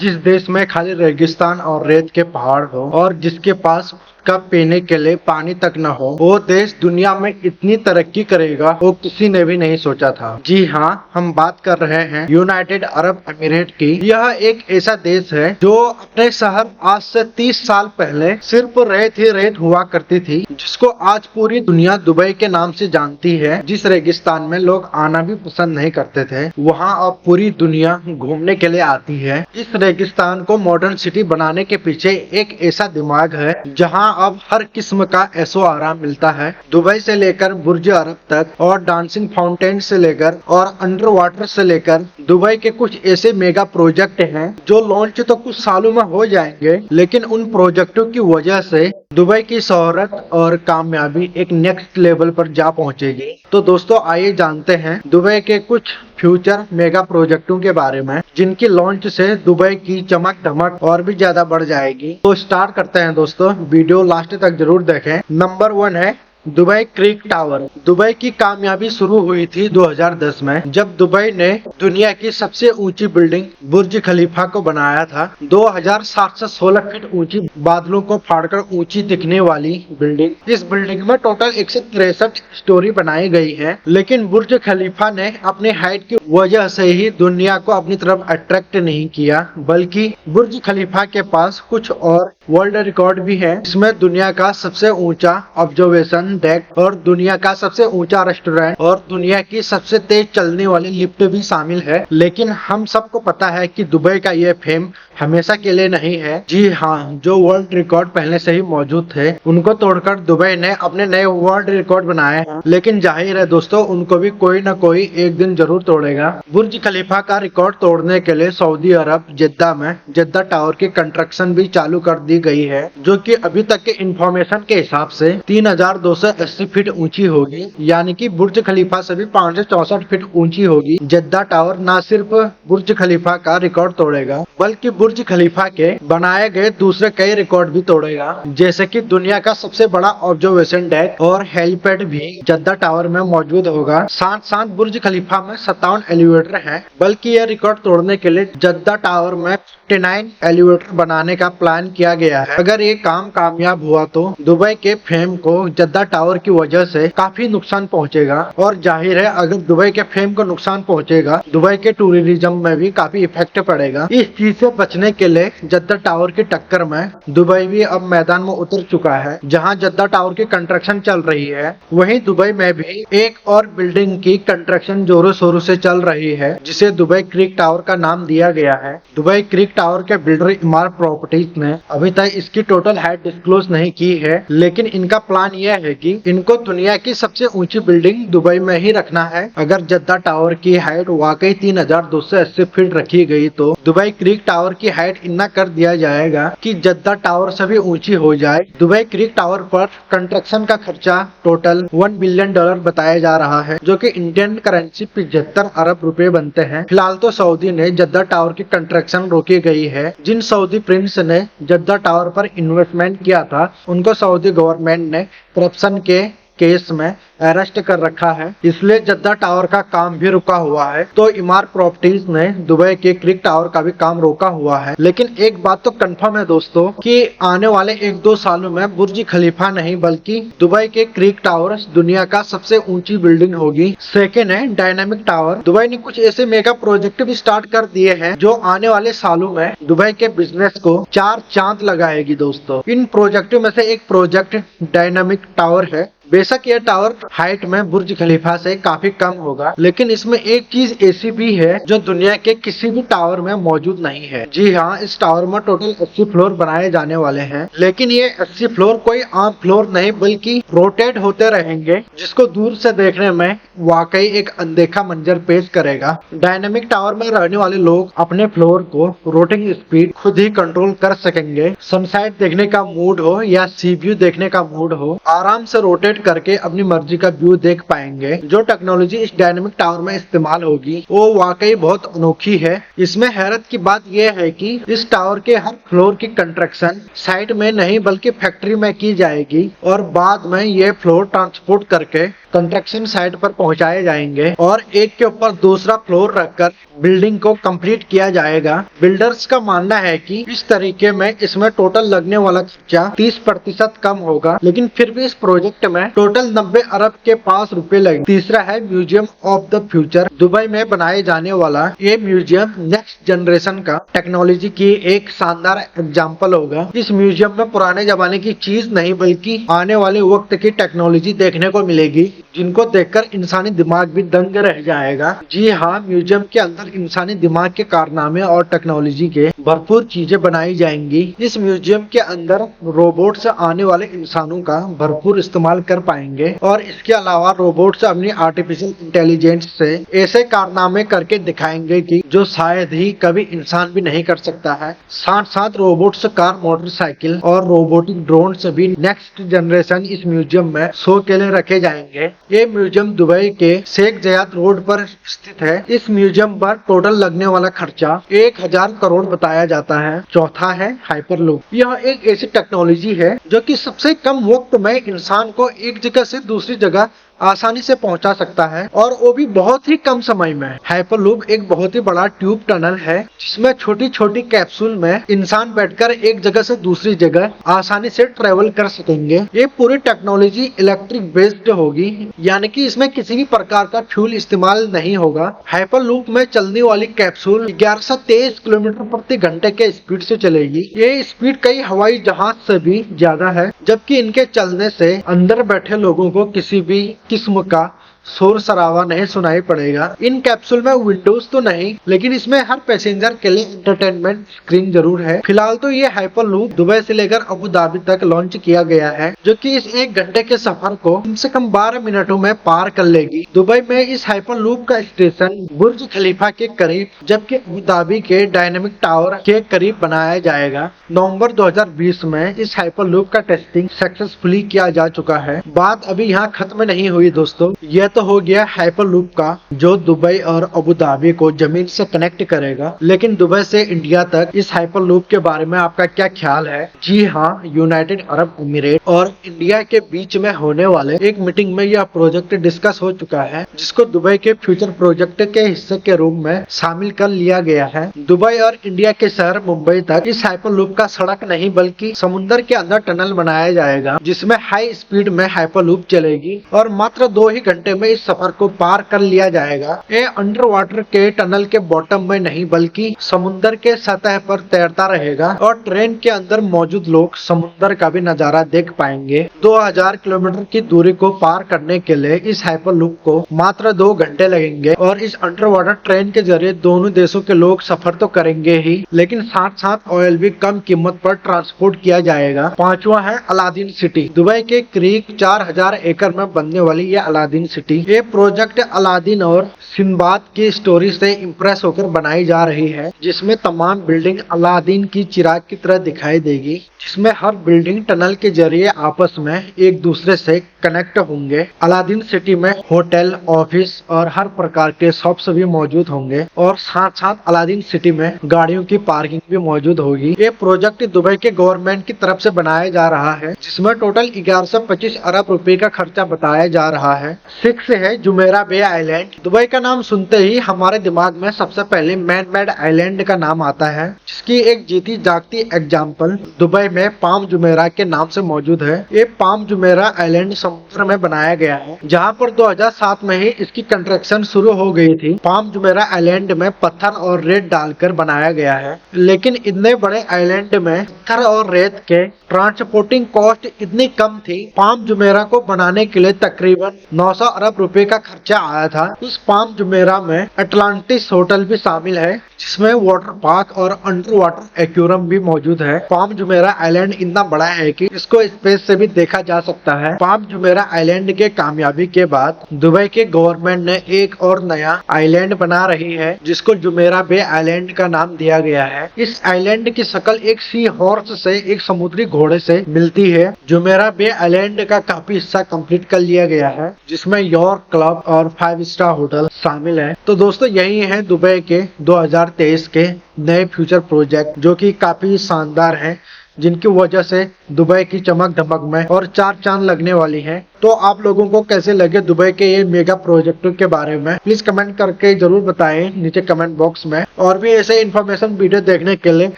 जिस देश में खाली रेगिस्तान और रेत के पहाड़ हो और जिसके पास का पीने के लिए पानी तक न हो, वो देश दुनिया में इतनी तरक्की करेगा वो किसी ने भी नहीं सोचा था। जी हाँ, हम बात कर रहे हैं यूनाइटेड अरब अमीरात की। यह एक ऐसा देश है जो अपने शहर आज से 30 साल पहले सिर्फ रेत ही रेत हुआ करती थी, जिसको आज पूरी दुनिया दुबई के नाम से जानती है। जिस रेगिस्तान में लोग आना भी पसंद नहीं करते थे, वहाँ अब पूरी दुनिया घूमने के लिए आती है। इस रेगिस्तान को मॉडर्न सिटी बनाने के पीछे एक ऐसा दिमाग है जहाँ अब हर किस्म का ऐशो आराम मिलता है। दुबई से लेकर बुर्ज अरब तक और डांसिंग फाउंटेन से लेकर और अंडर वाटर से लेकर दुबई के कुछ ऐसे मेगा प्रोजेक्ट हैं जो लॉन्च तो कुछ सालों में हो जाएंगे, लेकिन उन प्रोजेक्टों की वजह से दुबई की शोहरत और कामयाबी एक नेक्स्ट लेवल पर जा पहुंचेगी। तो दोस्तों, आइए जानते हैं दुबई के कुछ फ्यूचर मेगा प्रोजेक्टों के बारे में, जिनकी लॉन्च से दुबई की चमक धमक और भी ज्यादा बढ़ जाएगी। तो स्टार्ट करते हैं दोस्तों, वीडियो लास्ट तक जरूर देखें। नंबर 1 है दुबई क्रिक टावर। दुबई की कामयाबी शुरू हुई थी 2010 में, जब दुबई ने दुनिया की सबसे ऊंची बिल्डिंग बुर्ज खलीफा को बनाया था। 2716 फीट ऊंची, बादलों को फाड़कर ऊंची दिखने वाली बिल्डिंग। इस बिल्डिंग में टोटल 163 स्टोरी बनाई गई है, लेकिन बुर्ज खलीफा ने अपने हाइट की वजह से ही दुनिया को अपनी तरफ अट्रैक्ट नहीं किया, बल्कि बुर्ज खलीफा के पास कुछ और वर्ल्ड रिकॉर्ड भी है। इसमें दुनिया का सबसे ऊंचा ऑब्जर्वेशन डेक और दुनिया का सबसे ऊंचा रेस्टोरेंट और दुनिया की सबसे तेज चलने वाली लिफ्ट भी शामिल है। लेकिन हम सबको पता है कि दुबई का ये फेम हमेशा के लिए नहीं है। जी हाँ, जो वर्ल्ड रिकॉर्ड पहले से ही मौजूद थे उनको तोड़कर दुबई ने अपने नए वर्ल्ड रिकॉर्ड बनाए हैं। लेकिन जाहिर है दोस्तों, उनको भी कोई न कोई एक दिन जरूर तोड़ेगा। बुर्ज खलीफा का रिकॉर्ड तोड़ने के लिए सऊदी अरब जेद्दा में जेद्दा टावर की कंस्ट्रक्शन भी चालू कर दी गई है, जो कि अभी तक के इंफॉर्मेशन के हिसाब से 3280 फीट ऊंची होगी। यानी कि बुर्ज खलीफा से भी 564 फीट ऊंची होगी। जेद्दा टावर न सिर्फ बुर्ज खलीफा का रिकॉर्ड तोड़ेगा, बल्कि बुर्ज खलीफा के बनाए गए दूसरे कई रिकॉर्ड भी तोड़ेगा, जैसे कि दुनिया का सबसे बड़ा ऑब्जर्वेशन डेक और हेलीपैड भी जेद्दा टावर में मौजूद होगा। साथ साथ बुर्ज खलीफा में 57 एलिवेटर हैं, बल्कि यह रिकॉर्ड तोड़ने के लिए जेद्दा टावर में 59 एलिवेटर बनाने का प्लान किया गया है। अगर ये काम कामयाब हुआ तो दुबई के फेम को जेद्दा टावर की वजह से काफी नुकसान पहुंचेगा, और जाहिर है अगर दुबई के फेम को नुकसान पहुंचेगा, दुबई के टूरिज्म में भी काफी इफेक्ट पड़ेगा। इस चीज से बचने के लिए जेद्दा टावर की टक्कर में दुबई भी अब मैदान में उतर चुका है। जहां जेद्दा टावर की कंस्ट्रक्शन चल रही है, वहीं दुबई में भी एक और बिल्डिंग की कंस्ट्रक्शन जोरों शोरों से चल रही है, जिसे दुबई क्रिक टावर का नाम दिया गया है। दुबई क्रिक टावर के बिल्डर इमार प्रॉपर्टीज ने अभी तक इसकी टोटल हाइट डिस्क्लोज नहीं की है, लेकिन इनका प्लान यह है कि इनको दुनिया की सबसे ऊंची बिल्डिंग दुबई में ही रखना है। अगर जेद्दा टावर की हाइट वाकई 3280 फीट रखी गई तो दुबई क्रिक टावर की हाइट इतना कर दिया जाएगा कि जेद्दा टावर से भी ऊंची हो जाए। दुबई क्रिक टावर पर कंस्ट्रक्शन का खर्चा टोटल $1 बिलियन बताया जा रहा है, जो कि इंडियन करेंसी 75 अरब रुपए बनते हैं। फिलहाल तो सऊदी ने जेद्दा टावर की कंस्ट्रक्शन रोकी गई है। जिन सऊदी प्रिंस ने जेद्दा टावर पर इन्वेस्टमेंट किया था, उनको सऊदी गवर्नमेंट ने करप्शन के केस में अरेस्ट कर रखा है, इसलिए जेद्दा टावर का काम भी रुका हुआ है। तो इमार प्रॉपर्टीज ने दुबई के क्रिक टावर का भी काम रोका हुआ है। लेकिन एक बात तो कंफर्म है दोस्तों कि आने वाले 1-2 सालों में बुर्ज खलीफा नहीं बल्कि दुबई के क्रिक टावर दुनिया का सबसे ऊंची बिल्डिंग होगी। सेकेंड है डायनामिक टावर। दुबई ने कुछ ऐसे मेगा प्रोजेक्ट भी स्टार्ट कर दिए हैं जो आने वाले सालों में दुबई के बिजनेस को 4 चांद लगाएगी दोस्तों। इन प्रोजेक्टों में से एक प्रोजेक्ट डायनामिक टावर है। बेशक यह टावर हाइट में बुर्ज खलीफा से काफी कम होगा, लेकिन इसमें एक चीज ऐसी भी है जो दुनिया के किसी भी टावर में मौजूद नहीं है। जी हाँ, इस टावर में टोटल 80 फ्लोर बनाए जाने वाले हैं, लेकिन ये 80 फ्लोर कोई आम फ्लोर नहीं बल्कि रोटेट होते रहेंगे, जिसको दूर से देखने में वाकई एक अनदेखा मंजर पेश करेगा। डायनेमिक टावर में रहने वाले लोग अपने फ्लोर को रोटिंग स्पीड खुद ही कंट्रोल कर सकेंगे। सनसाइड देखने का मूड हो या सी व्यू देखने का मूड हो, आराम से रोटेट करके अपनी मर्जी का व्यू देख पाएंगे। जो टेक्नोलॉजी इस डायनेमिक टावर में इस्तेमाल होगी वो वाकई बहुत अनोखी है। इसमें हैरत की बात यह है कि इस टावर के हर फ्लोर की कंस्ट्रक्शन साइट में नहीं बल्कि फैक्ट्री में की जाएगी और बाद में ये फ्लोर ट्रांसपोर्ट करके कंस्ट्रक्शन साइट पर पहुंचाए जाएंगे और एक के ऊपर दूसरा फ्लोर रखकर बिल्डिंग को कंप्लीट किया जाएगा। बिल्डर्स का मानना है कि इस तरीके में इसमें टोटल लगने वाला खर्चा 30% कम होगा, लेकिन फिर भी इस प्रोजेक्ट में टोटल 90 अरब के पास रुपए लगे। तीसरा है museum of the future. Dubai में बनाए जाने वाला ये म्यूजियम नेक्स्ट जनरेशन का टेक्नोलॉजी की एक शानदार एग्जाम्पल होगा। इस म्यूजियम में पुराने जमाने की चीज नहीं बल्कि आने वाले वक्त की टेक्नोलॉजी देखने को मिलेगी, जिनको देखकर इंसानी दिमाग भी दंग रह जाएगा। जी हाँ, म्यूजियम के अंदर इंसानी दिमाग के कारनामे और टेक्नोलॉजी के भरपूर चीजें बनाई जाएंगी। इस म्यूजियम के अंदर रोबोट से आने वाले इंसानों का भरपूर इस्तेमाल कर पाएंगे और इसके अलावा रोबोट से अपनी आर्टिफिशियल इंटेलिजेंस से ऐसे कारनामे करके दिखाएंगे कि जो शायद ही कभी इंसान भी नहीं कर सकता है। साथ साथ रोबोट से कार, मोटरसाइकिल और रोबोटिक ड्रोन से भी नेक्स्ट जनरेशन इस म्यूजियम में शो के लिए रखे जाएंगे। ये म्यूजियम दुबई के शेख जयाद रोड पर स्थित है। इस म्यूजियम पर टोटल लगने वाला खर्चा 1000 करोड़ बताया जाता है। चौथा है हाइपरलूप। यह एक ऐसी टेक्नोलॉजी है जो कि सबसे कम वक्त में इंसान को एक जगह से दूसरी जगह आसानी से पहुंचा सकता है और वो भी बहुत ही कम समय में। हाइपरलूप एक बहुत ही बड़ा ट्यूब टनल है जिसमें छोटी छोटी कैप्सूल में इंसान बैठकर एक जगह से दूसरी जगह आसानी से ट्रेवल कर सकेंगे। ये पूरी टेक्नोलॉजी इलेक्ट्रिक बेस्ड होगी, यानी कि इसमें किसी भी प्रकार का फ्यूल इस्तेमाल नहीं होगा। हाइपरलूप में चलने वाली कैप्सूल 11 से 23 किलोमीटर प्रति घंटे के स्पीड से चलेगी। ये स्पीड कई हवाई जहाज से भी ज्यादा है, जबकि इनके चलने से अंदर बैठे लोगों को किसी भी किस्म का शोर शराबा नहीं सुनाई पड़ेगा। इन कैप्सूल में विंडोज तो नहीं, लेकिन इसमें हर पैसेंजर के लिए एंटरटेनमेंट स्क्रीन जरूर है। फिलहाल तो ये हाइपरलूप दुबई से लेकर अबू धाबी तक लॉन्च किया गया है, जो कि इस 1 घंटे के सफर को कम से कम 12 मिनटों में पार कर लेगी। दुबई में इस हाइपरलूप का स्टेशन बुर्ज खलीफा के करीब, जबकि अबू धाबी के डायनेमिक टावर के करीब बनाया जाएगा। नवंबर 2020 में इस हाइपरलूप का टेस्टिंग सक्सेसफुली किया जा चुका है। बात अभी यहाँ खत्म नहीं हुई दोस्तों। यह तो हो गया हाइपरलूप का, जो दुबई और अबू धाबी को जमीन से कनेक्ट करेगा, लेकिन दुबई से इंडिया तक इस हाइपरलूप के बारे में आपका क्या ख्याल है? जी हाँ, यूनाइटेड अरब अमीरात और इंडिया के बीच में होने वाले एक मीटिंग में यह प्रोजेक्ट डिस्कस हो चुका है, जिसको दुबई के फ्यूचर प्रोजेक्ट के हिस्से के रूप में शामिल कर लिया गया है। दुबई और इंडिया के शहर मुंबई तक इस हाइपरलूप का सड़क नहीं बल्कि समुद्र के अंदर टनल बनाया जाएगा, जिसमें हाई स्पीड में हाइपरलूप चलेगी और मात्र 2 ही घंटे में इस सफर को पार कर लिया जाएगा। ये अंडर वाटर के टनल के बॉटम में नहीं बल्कि समुद्र के सतह पर तैरता रहेगा और ट्रेन के अंदर मौजूद लोग समुद्र का भी नजारा देख पाएंगे। 2000 किलोमीटर की दूरी को पार करने के लिए इस हाइपरलूप को मात्र 2 घंटे लगेंगे और इस अंडर वाटर ट्रेन के जरिए दोनों देशों के लोग सफर तो करेंगे ही, लेकिन साथ साथ ऑयल भी कम कीमत पर ट्रांसपोर्ट किया जाएगा। पांचवा है अलादीन सिटी। दुबई के करीब 4000 एकड़ में बनने वाली यह अलादीन सिटी, ये प्रोजेक्ट अलादीन और सिंबाद की स्टोरी से इम्प्रेस होकर बनाई जा रही है, जिसमें तमाम बिल्डिंग अलादीन की चिराग की तरह दिखाई देगी, जिसमें हर बिल्डिंग टनल के जरिए आपस में एक दूसरे से कनेक्ट होंगे। अलादीन सिटी में होटल, ऑफिस और हर प्रकार के शॉप्स भी मौजूद होंगे और साथ साथ अलादीन सिटी में गाड़ियों की पार्किंग भी मौजूद होगी। ये प्रोजेक्ट दुबई के गवर्नमेंट की तरफ से बनाया जा रहा है, जिसमें टोटल 1125 अरब रुपए का खर्चा बताया जा रहा है। 6 है जुमेरा बे आइलैंड। दुबई का नाम सुनते ही हमारे दिमाग में सबसे पहले मैन मेड आइलैंड का नाम आता है, जिसकी एक जीती जागती एग्जाम्पल दुबई में पाम जुमेरा के नाम से मौजूद है। ये पाम जुमेरा आइलैंड समुद्र में बनाया गया है, जहाँ पर 2007 में ही इसकी कंस्ट्रक्शन शुरू हो गई थी। पाम जुमेरा आइलैंड में पत्थर और रेत डालकर बनाया गया है, लेकिन इतने बड़े आइलैंड में पत्थर और रेत के ट्रांसपोर्टिंग कॉस्ट इतनी कम थी, पाम जुमेरा को बनाने के लिए तकरीबन 900 अरब रुपए का खर्चा आया था। इस पाम जुमेरा में अटलांटिस होटल भी शामिल है, जिसमें वाटर पार्क और अंडर वाटर एक्वेरियम भी मौजूद है। पाम जुमेरा आइलैंड इतना बड़ा है कि इसको स्पेस से भी देखा जा सकता है। पाम जुमेरा आइलैंड के कामयाबी के बाद दुबई के गवर्नमेंट ने एक और नया आइलैंड बना रही है, जिसको जुमेरा बे आइलैंड का नाम दिया गया है। इस आइलैंड की शक्ल एक सी हॉर्स से, एक समुद्री घोड़े से मिलती है। जुमेरा बे आइलैंड का काफी हिस्सा कंप्लीट कर लिया गया है, जिसमें यॉर्क क्लब और 5 स्टार होटल शामिल है। तो दोस्तों, यही है दुबई के 2023 के नए फ्यूचर प्रोजेक्ट, जो कि काफी शानदार है। जिनकी वजह से दुबई की चमक धमक में और चार चांद लगने वाली है। तो आप लोगों को कैसे लगे दुबई के ये मेगा प्रोजेक्ट के बारे में, प्लीज कमेंट करके जरूर बताएं नीचे कमेंट बॉक्स में। और भी ऐसे इन्फॉर्मेशन वीडियो देखने के लिए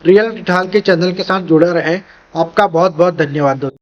रियल ढाल के चैनल के साथ जुड़े रहें। आपका बहुत बहुत धन्यवाद दोस्तों।